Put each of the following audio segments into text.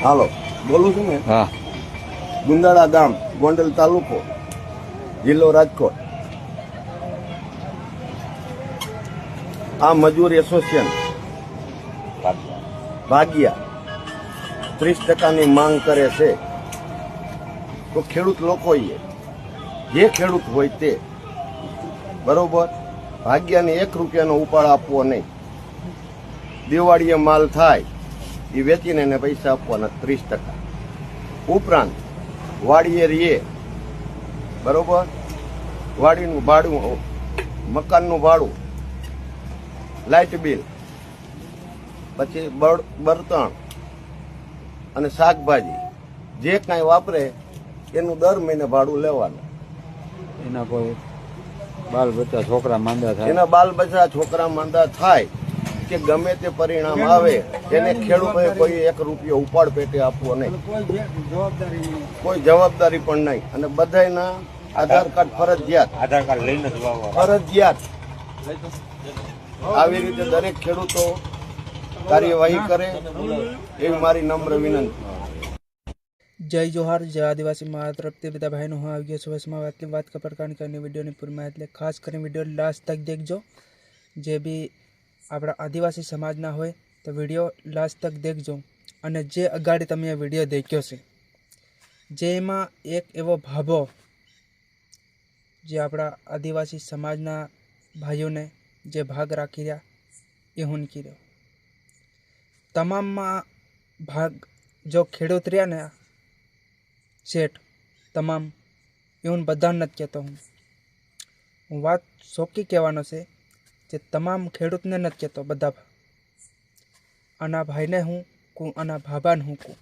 હાલો બોલું છું ને? હા. ગુંદાળા ગામ, ગોંડલ તાલુકો, જિલ્લો રાજકોટ. આ મજૂર એસોસિએશન ભાગ્યા 30% માંગ કરે છે. તો ખેડૂત લોકોએ, જે ખેડૂત હોય તે બરોબર ભાગ્યાને 1 રૂપિયાનો ઉપાડ આપવો નહીં. દિવાળીએ માલ થાય એ વેચીને એને પૈસા આપવાના 30%. ઉપરાંત વાડીએ રીએ બરોબર, વાડીનું ભાડું, મકાનનું ભાડું, લાઇટ બિલ, પછી બળતણ અને શાકભાજી જે કાંઈ વાપરે એનું દર મહિને ભાડું લેવાનું. એના કોઈ બાલ બચ્ચા છોકરા માંદા થાય, એના બાલ બચ્ચા છોકરા માંદા થાય કે ગમે તે પરિણામ આવે એને ખેડૂતોએ કોઈ 1 રૂપિયો ઉપાડ પેટે આપવો નહીં, કોઈ જવાબદારી પણ નહીં. અને બધાયના આધાર કાર્ડ ફરજિયાત, આધાર કાર્ડ લઈને જ ફરજિયાત. આવી રીતે દરેક ખેડૂતો કાર્યવાહી કરે એવી મારી નમ્ર વિનંતી. જય જોહાર, જય આદિવાસી. મારા તરફથી બધા ભાઈનો હું આવી ગયો છું. વસમાં આટલી વાત કપરકાંડ કરીને વિડીયોની પૂર્ણ એટલે ખાસ કરીને વિડીયો લાસ્ટ તક દેખજો. જે બી આપણા આદિવાસી સમાજના હોય તો વિડીયો લાસ્ટ તક દેખજો. અને જે અગાડી તમે આ વિડીયો દેખ્યો છે, જેમાં એક એવો ભાભો જે આપણા આદિવાસી સમાજના ભાઈઓને જે ભાગ રાખી રહ્યા એ હું કર્યો. તમામમાં ભાગ જો ખેડૂત રહ્યા ને શેઠ તમામ એવું બધા નથી કહેતો. હું વાત ચોખ્ખી કહેવાનો છે જે તમામ ખેડૂતને નથી કહેતો, બધા. આના ભાઈને હું કહું, આના ભાભાને હું કહું,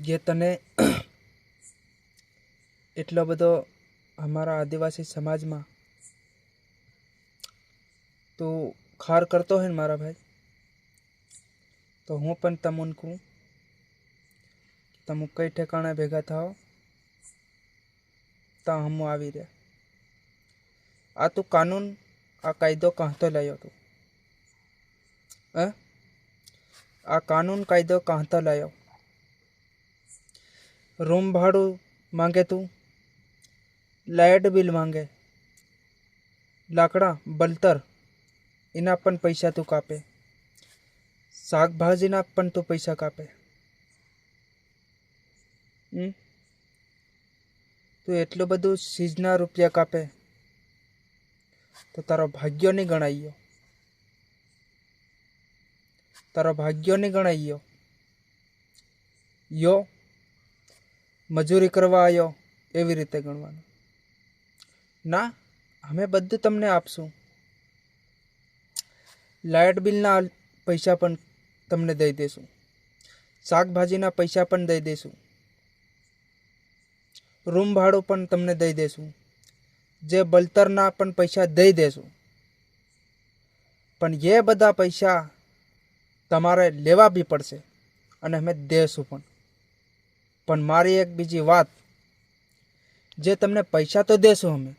જે તને એટલો બધો અમારા આદિવાસી સમાજમાં તું ખાર કરતો હોય ને મારા ભાઈ, તો હું પણ તમને કહું, તમે કઈ ઠેકાણે ભેગા થાઓ ત્યાં હમ આવી રહ્યા. આ તું કાનૂન, આ કાયદો કાંતો લાવ્યો તું? આ કાનૂન કાયદો કાંતો લાવ્યો? રૂમ ભાડું માંગે તું, લાઇટ બિલ માંગે, લાકડા બલતર એના પણ પૈસા તું કાપે, શાકભાજીના પણ તું પૈસા કાપે. તું એટલું બધું ચીજના રૂપિયા કાપે તો તારો ભાગ્યો નહીં ગણાયો, તારો ભાગ્યો નહીં ગણાયો. યો મજૂરી કરવા આવ્યો એવી રીતે ગણવાનું. ના, અમે બધું તમને આપશું. લાઇટ બિલના પૈસા પણ તમને દઈ દઈશું, શાકભાજીના પૈસા પણ દઈ દઈશું, રૂમ ભાડું પણ તમને દઈ દઈશું, જે બલતરના પણ પૈસા દઈ દઈશું. પણ એ બધા પૈસા તમારે લેવા બી પડશે અને અમે દેશું પણ. પણ મારી એક બીજી વાત, જે તમને પૈસા તો દેશું અમે,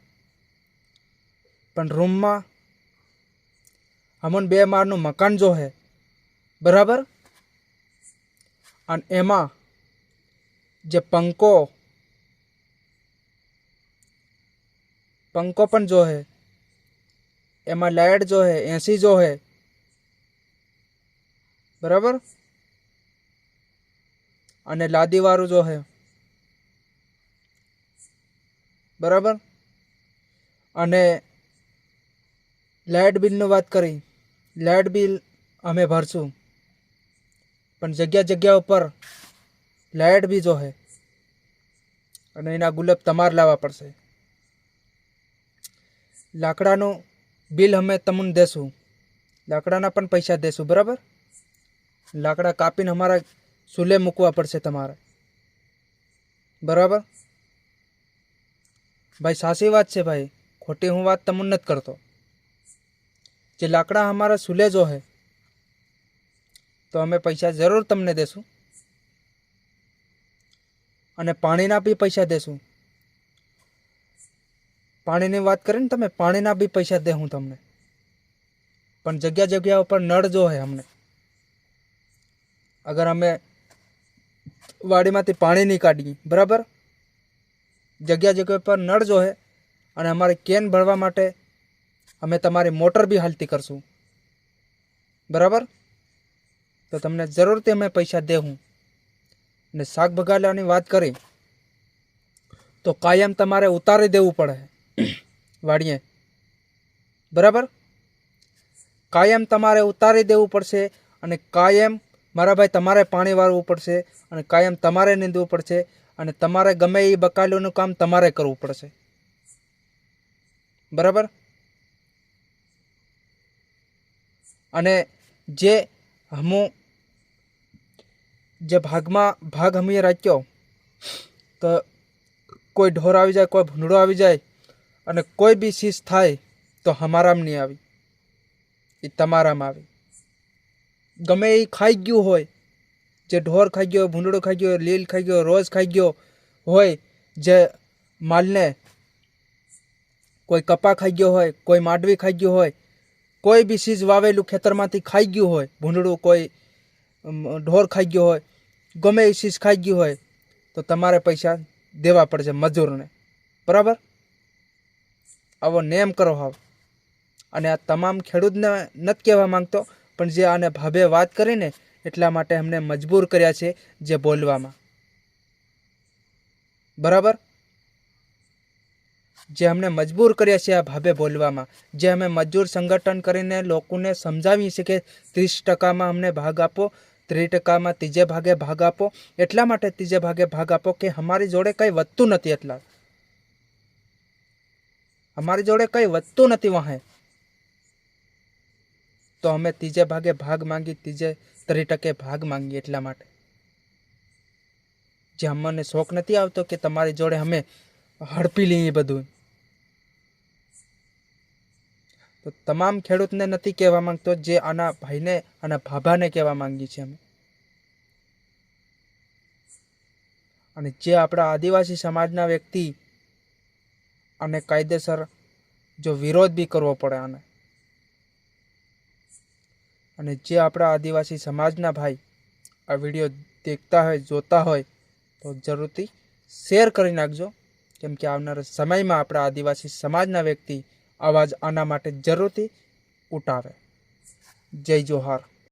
પણ રૂમમાં અમને 2 માળનું મકાન જો હે બરાબર, અને એમાં જે પંખો પણ જો હે, એમાં લાઇટ જો હે, એસી જો હે બરાબર, અને લાદીવાળું જો હે બરાબર. અને લાઇટ બિલની વાત કરી, લાઇટ બિલ અમે ભરશું, પણ જગ્યા ઉપર લાઇટ બી જો હે અને એના ગુલાબ તમારે લાવવા પડશે. લાકડાનું બિલ અમે તમને દેશું, લાકડાના પણ પૈસા દેશું બરાબર. લાકડા કાપીને અમારા ચૂલે મૂકવા પડશે તમારે બરાબર. ભાઈ સાચી વાત છે ભાઈ, ખોટી હું વાત તમને નથી કરતો. જે લાકડા અમારા ચૂલે જો હે તો અમે પૈસા જરૂર તમને દેશું, અને પાણીના બી પૈસા દેશું. પાણીની વાત કરીને તમે, પાણીના બી પૈસા દે હું તમને. પણ જગ્યા ઉપર નળ જો હે અમને, અગર અમે વાડીમાંથી પાણી નહીં કાઢીએ, બરાબર, જગ્યા જગ્યા પર નળ જો હે અને અમારે કેન ભરવા માટે અમે તમારી મોટર બી હાલતી કરશું, બરાબર, તો તમને જરૂરથી અમે પૈસા દેવું. ને શાક બગાડવાની વાત કરી તો કાયમ તમારે ઉતારી દેવું પડે વાડીએ, બરાબર, કાયમ તમારે ઉતારી દેવું પડશે અને કાયમ મારા ભાઈ તમારે પાણી વાળવું પડશે અને કાયમ તમારે નીંદવું પડશે અને તમારે ગમે એ બકાલુનું કામ તમારે કરવું પડશે, બરાબર. અને જે ભાગ અમે રાખ્યો તો કોઈ ઢોર આવી જાય, કોઈ ભૂંડળો આવી જાય અને કોઈ બી ચીજ થાય તો અમારામાં નહીં આવી, એ તમારામાં આવી. ગમે એ ખાઈ ગયું હોય, જે ઢોર ખાઈ ગયો, ભૂંડળો ખાઈ ગયો, લીલ ખાઈ ગયો, રોજ ખાઈ ગયો હોય, જે માલને કોઈ કપા ખાઈ ગયો હોય, કોઈ માંડવી ખાઈ ગયો હોય, કોઈ બી ચીજ વાવેલું ખેતરમાંથી ખાઈ ગયું હોય, ભૂંડળું કોઈ ઢોર ખાઈ ગયો હોય, ગમે એ ચીજ ખાઈ ગયું હોય તો તમારે પૈસા દેવા પડશે મજૂરને, બરાબર. આવો નેમ કરો હાવ. અને આ તમામ ખેડૂતને નથી કહેવા માંગતો, પણ જે આને ભાભે વાત કરીને એટલા માટે અમને મજબૂર કર્યા છે જે બોલવામાં, બરાબર, જે અમને મજબૂર કર્યા છે આ ભાભે બોલવામાં, જે અમે મજૂર સંગઠન કરીને લોકોને સમજાવીએ છીએ કે 30% અમને ભાગ આપો, 30% ત્રીજે ભાગે ભાગ આપો. એટલા માટે ત્રીજે ભાગે ભાગ આપો કે અમારી જોડે કંઈ વધતું નથી, એટલા અમારી જોડે કંઈ વધતું નથી વાહે, તો અમે ત્રીજે ભાગે ભાગ માંગી, 30% ભાગ માંગીએ. એટલા માટે જે અમને શોખ નથી આવતો કે તમારી જોડે અમે હડપી લઈએ બધું. તો તમામ ખેડૂતને નથી કહેવા માંગતો, જે આના ભાઈને આના ભાભાને કહેવા માંગીએ છીએ અમે. અને જે આપણા આદિવાસી સમાજના વ્યક્તિ અને કાયદેસર જો વિરોધ બી કરવો પડે આને, અને જે આપણા આદિવાસી સમાજના ભાઈ આ વિડીયો દેખતા હોય, જોતા હોય તો જરૂરથી શેર કરી નાખજો, કેમ કે આવનારા સમયમાં આપણા આદિવાસી સમાજના વ્યક્તિ અવાજ આના માટે જરૂરથી ઉઠાવે. જય જોહાર.